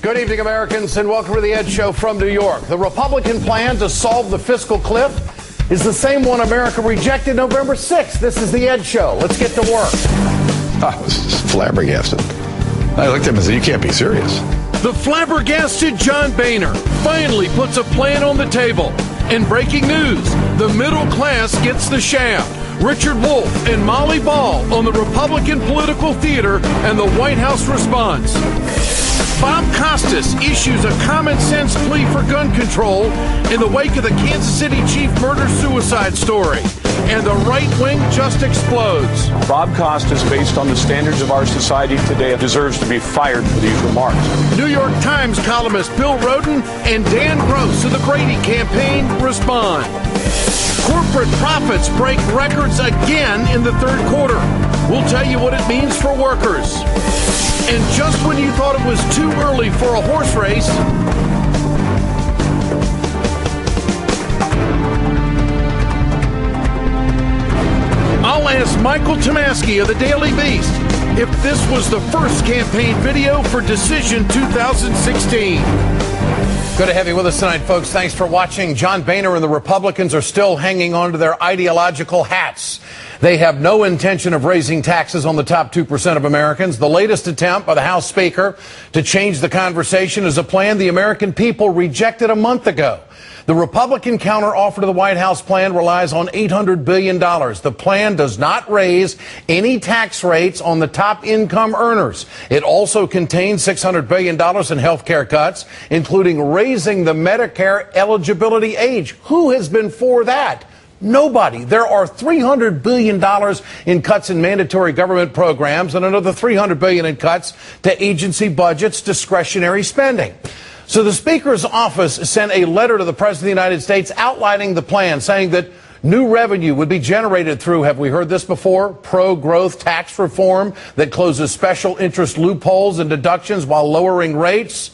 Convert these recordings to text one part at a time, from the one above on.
Good evening, Americans, and welcome to the Ed Show from New York. The Republican plan to solve the fiscal cliff is the same one America rejected November 6th. This is the Ed Show. Let's get to work. I was flabbergasted. I looked at him and said, "You can't be serious." The flabbergasted John Boehner finally puts a plan on the table. In breaking news, the middle class gets the shaft. Richard Wolff and Molly Ball on the Republican political theater, and the White House response. Bob Costas issues a common-sense plea for gun control in the wake of the Kansas City chief murder-suicide story. And the right wing just explodes. Bob Costas, based on the standards of our society today, deserves to be fired for these remarks. New York Times columnist Bill Rhoden and Dan Gross of the Brady campaign respond. Corporate profits break records again in the third quarter. We'll tell you what it means for workers. And just when you thought it was too early for a horse race, I'll ask Michael Tomasky of the Daily Beast if this was the first campaign video for Decision 2016. Good to have you with us tonight, folks. Thanks for watching. John Boehner and the Republicans are still hanging on to their ideological hats. They have no intention of raising taxes on the top 2% of Americans. The latest attempt by the House Speaker to change the conversation is a plan the American people rejected a month ago. The Republican counteroffer to the White House plan relies on $800 billion. The plan does not raise any tax rates on the top income earners. It also contains $600 billion in health care cuts, including raising the Medicare eligibility age. Who has been for that? Nobody. There are $300 billion in cuts in mandatory government programs and another $300 billion in cuts to agency budgets, discretionary spending. So the Speaker's office sent a letter to the President of the United States outlining the plan, saying that new revenue would be generated through, have we heard this before, pro-growth tax reform that closes special interest loopholes and deductions while lowering rates.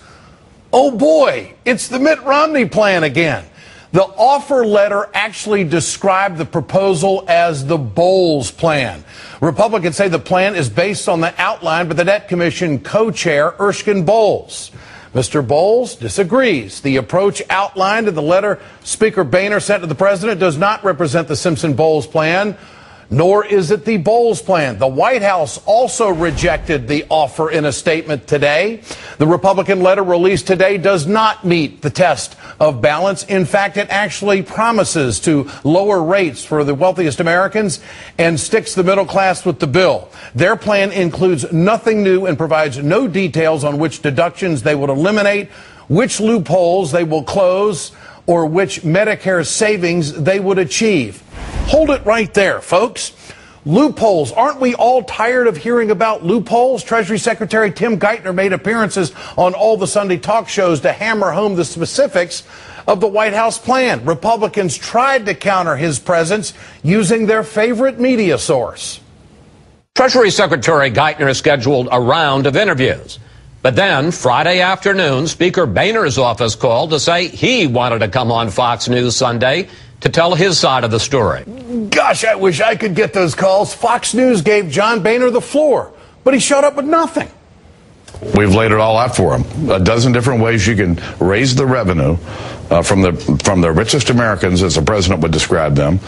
Oh boy, it's the Mitt Romney plan again. The offer letter actually described the proposal as the Bowles plan. Republicans say the plan is based on the outline by the Debt Commission co-chair Erskine Bowles. Mr. Bowles disagrees. The approach outlined in the letter Speaker Boehner sent to the president does not represent the Simpson-Bowles plan, nor is it the Bowles plan. The White House also rejected the offer in a statement today. The Republican letter released today does not meet the test of balance. In fact, it actually promises to lower rates for the wealthiest Americans and sticks the middle class with the bill. Their plan includes nothing new and provides no details on which deductions they would eliminate, which loopholes they will close, or which Medicare savings they would achieve. Hold it right there, folks. Loopholes. Aren't we all tired of hearing about loopholes? Treasury Secretary Tim Geithner made appearances on all the Sunday talk shows to hammer home the specifics of the White House plan. Republicans tried to counter his presence using their favorite media source. Treasury Secretary Geithner scheduled a round of interviews. But then, Friday afternoon, Speaker Boehner's office called to say he wanted to come on Fox News Sunday to tell his side of the story. Gosh, I wish I could get those calls. Fox News gave John Boehner the floor, but he showed up with nothing. We've laid it all out for him. A dozen different ways you can raise the revenue from the richest Americans, as the president would describe them,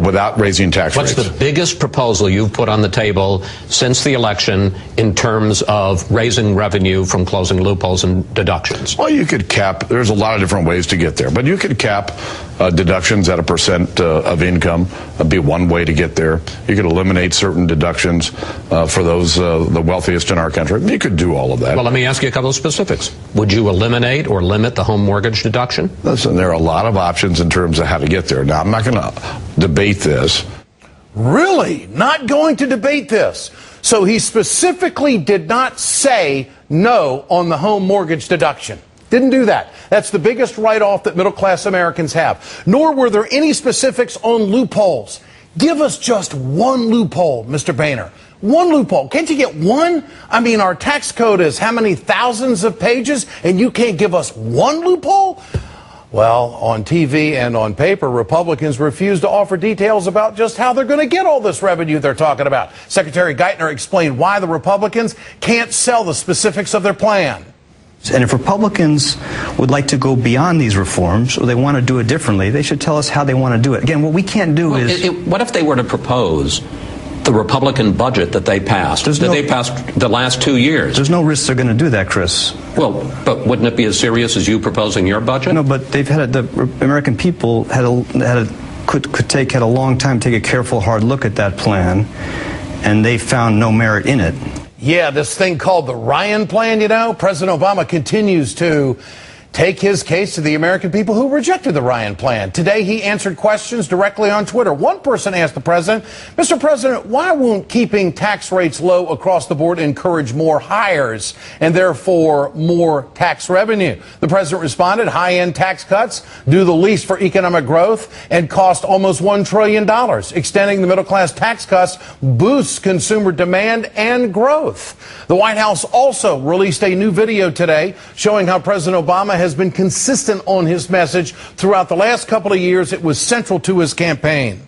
without raising tax rates. What's the biggest proposal you've put on the table since the election in terms of raising revenue from closing loopholes and deductions? Well, you could cap. There's a lot of different ways to get there, but you could cap deductions at a percent of income. That'd be one way to get there. You could eliminate certain deductions for those the wealthiest in our country. You could do all of that. Well, let me ask you a couple of specifics. Would you eliminate or limit the home mortgage deduction? Listen, there are a lot of options in terms of how to get there. Now, I'm not going to debate this. Really? Not going to debate this? So he specifically did not say no on the home mortgage deduction. Didn't do that. That's the biggest write-off that middle-class Americans have. Nor were there any specifics on loopholes. Give us just one loophole, Mr. Boehner. One loophole. Can't you get one? I mean, our tax code is how many thousands of pages, and you can't give us one loophole? Well, on TV and on paper, Republicans refuse to offer details about just how they're going to get all this revenue they're talking about. Secretary Geithner explained why the Republicans can't sell the specifics of their plan. And if Republicans would like to go beyond these reforms, or they want to do it differently, they should tell us how they want to do it. Again, what we can't do is... What if they were to propose the Republican budget that they passed, they passed the last 2 years? There's no risk they're going to do that, Chris. Well, but wouldn't it be as serious as you proposing your budget? No, but they've had the American people could take a long time to take a careful, hard look at that plan, and they found no merit in it. Yeah, this thing called the Ryan Plan, you know, President Obama continues to take his case to the American people who rejected the Ryan Plan. Today, he answered questions directly on Twitter. One person asked the president, Mr. President, why won't keeping tax rates low across the board encourage more hires and therefore more tax revenue? The president responded, high-end tax cuts do the least for economic growth and cost almost $1 trillion. Extending the middle-class tax cuts boosts consumer demand and growth. The White House also released a new video today showing how President Obama has been consistent on his message throughout the last couple of years. It was central to his campaign.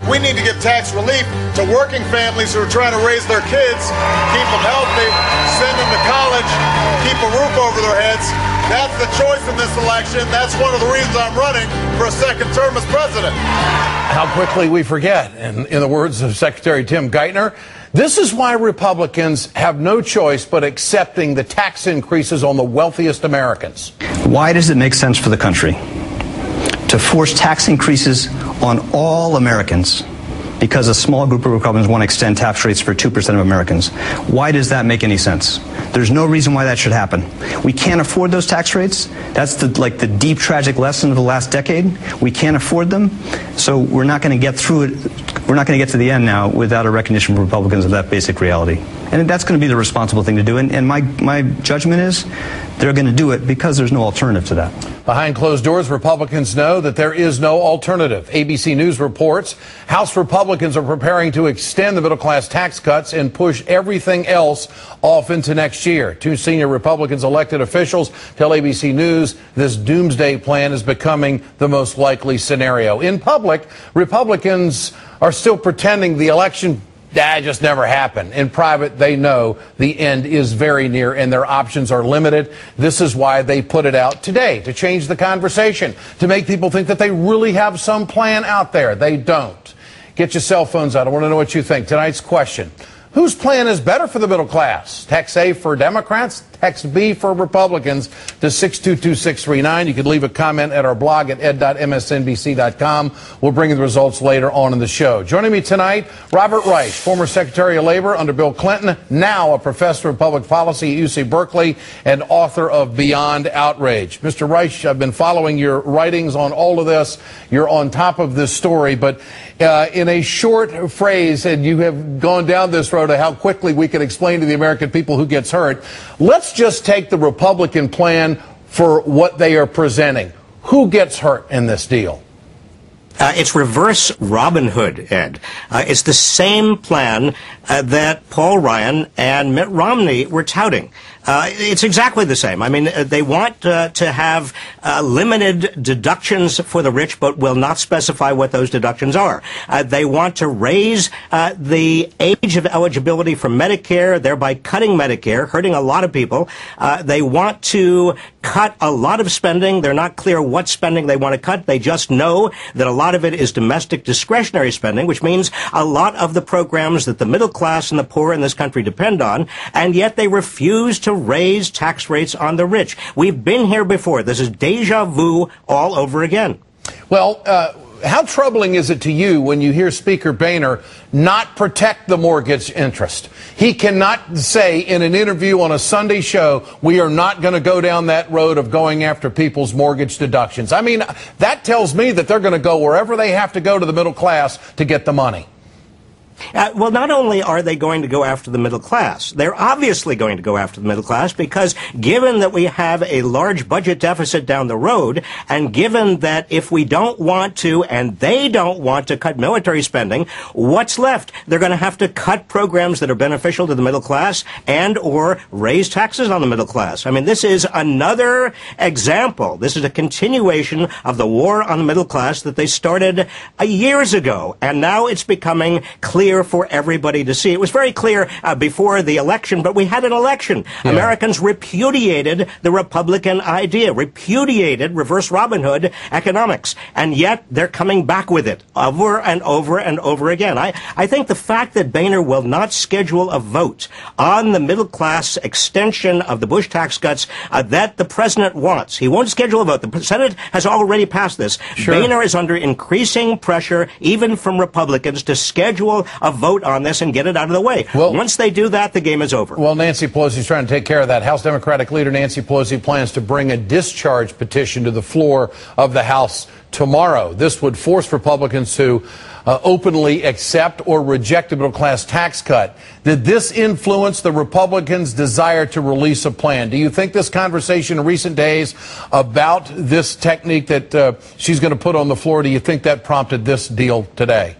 We need to give tax relief to working families who are trying to raise their kids, keep them healthy, send them to college, keep a roof over their heads. That's the choice in this election. That's one of the reasons I'm running for a second term as president. How quickly we forget. And in the words of Secretary Tim Geithner, this is why Republicans have no choice but accepting the tax increases on the wealthiest Americans. Why does it make sense for the country to force tax increases on all Americans because a small group of Republicans want to extend tax rates for 2% of Americans? Why does that make any sense? There's no reason why that should happen. We can't afford those tax rates. That's the deep tragic lesson of the last decade. We can't afford them, so we're not going to get through it. We're not going to get to the end now without a recognition from Republicans of that basic reality. And that's going to be the responsible thing to do. And my judgment is they're going to do it because there's no alternative to that. Behind closed doors, Republicans know that there is no alternative. ABC News reports House Republicans are preparing to extend the middle-class tax cuts and push everything else off into next year. Two senior Republicans elected officials tell ABC News this doomsday plan is becoming the most likely scenario. In public, Republicans are still pretending the election just never happened. In private, they know the end is very near and their options are limited. This is why they put it out today, to change the conversation, to make people think that they really have some plan out there. They don't. Get your cell phones out. I want to know what you think. Tonight's question: whose plan is better for the middle class? Text A for Democrats, text B for Republicans to 622-639. You can leave a comment at our blog at ed.msnbc.com. We'll bring you the results later on in the show. Joining me tonight, Robert Reich, former Secretary of Labor under Bill Clinton, now a professor of public policy at UC Berkeley and author of Beyond Outrage. Mr. Reich, I've been following your writings on all of this. You're on top of this story, but in a short phrase, and you have gone down this road of how quickly we can explain to the American people who gets hurt, let's just take the Republican plan for what they are presenting. Who gets hurt in this deal? It's reverse Robin Hood, Ed. It's the same plan that Paul Ryan and Mitt Romney were touting. It's exactly the same. I mean, they want to have limited deductions for the rich, but will not specify what those deductions are. They want to raise the age of eligibility for Medicare, thereby cutting Medicare, hurting a lot of people. They want to cut a lot of spending. They're not clear what spending they want to cut. They just know that a lot of it is domestic discretionary spending, which means a lot of the programs that the middle class and the poor in this country depend on, and yet they refuse to raise tax rates on the rich. We've been here before. This is deja vu all over again. Well, how troubling is it to you when you hear Speaker Boehner not protect the mortgage interest? He cannot say in an interview on a Sunday show, we are not going to go down that road of going after people's mortgage deductions. I mean, that tells me that they're going to go wherever they have to go to the middle class to get the money. Well, not only are they going to go after the middle class, they're obviously going to go after the middle class because given that we have a large budget deficit down the road, and given that if we don't want to and they don't want to cut military spending, what's left? They're going to have to cut programs that are beneficial to the middle class and or raise taxes on the middle class. I mean, this is another example. This is a continuation of the war on the middle class that they started years ago, and now it's becoming clear clear for everybody to see. It was very clear before the election, but we had an election. Yeah. Americans repudiated the Republican idea, repudiated reverse Robin Hood economics, and yet they're coming back with it over and over and over again. I think the fact that Boehner will not schedule a vote on the middle class extension of the Bush tax cuts that the president wants. He won't schedule a vote. The Senate has already passed this. Sure. Boehner is under increasing pressure, even from Republicans, to schedule a vote on this and get it out of the way. Well, once they do that, the game is over. Well, Nancy Pelosi's trying to take care of that. House Democratic leader Nancy Pelosi plans to bring a discharge petition to the floor of the House tomorrow. This would force Republicans to openly accept or reject a middle-class tax cut. Did this influence the Republicans' desire to release a plan? Do you think this conversation in recent days about this technique that she's going to put on the floor, do you think that prompted this deal today?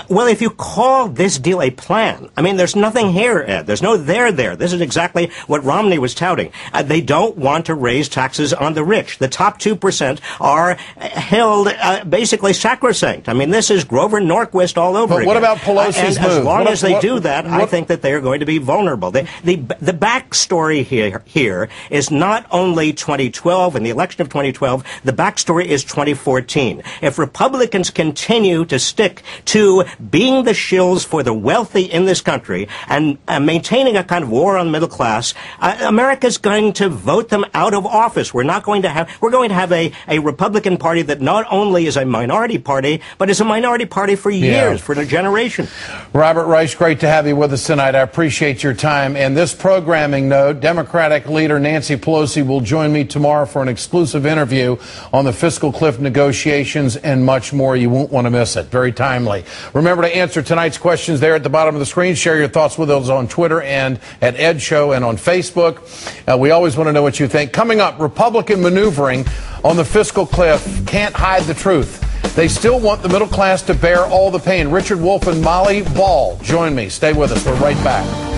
Well, if you call this deal a plan, I mean, there's nothing here, Ed. There's no there there. This is exactly what Romney was touting. They don't want to raise taxes on the rich. The top 2% are held basically sacrosanct. I mean, this is Grover Norquist all over again. But what about Pelosi's move? As long as they do that, I think that they are going to be vulnerable. The backstory here is not only 2012 and the election of 2012. The backstory is 2014. If Republicans continue to stick to being the shills for the wealthy in this country and maintaining a kind of war on the middle class, America's going to vote them out of office. We're going to have a Republican Party that not only is a minority party, but is a minority party for years, for a generation. Robert Reich, great to have you with us tonight. I appreciate your time. And this programming note, Democratic leader Nancy Pelosi will join me tomorrow for an exclusive interview on the fiscal cliff negotiations and much more. You won't want to miss it. Very timely. Remember to answer tonight's questions there at the bottom of the screen. Share your thoughts with us on Twitter and at Ed Show and on Facebook. We always want to know what you think. Coming up, Republican maneuvering on the fiscal cliff can't hide the truth. They still want the middle class to bear all the pain. Richard Wolff and Molly Ball join me. Stay with us. We're right back.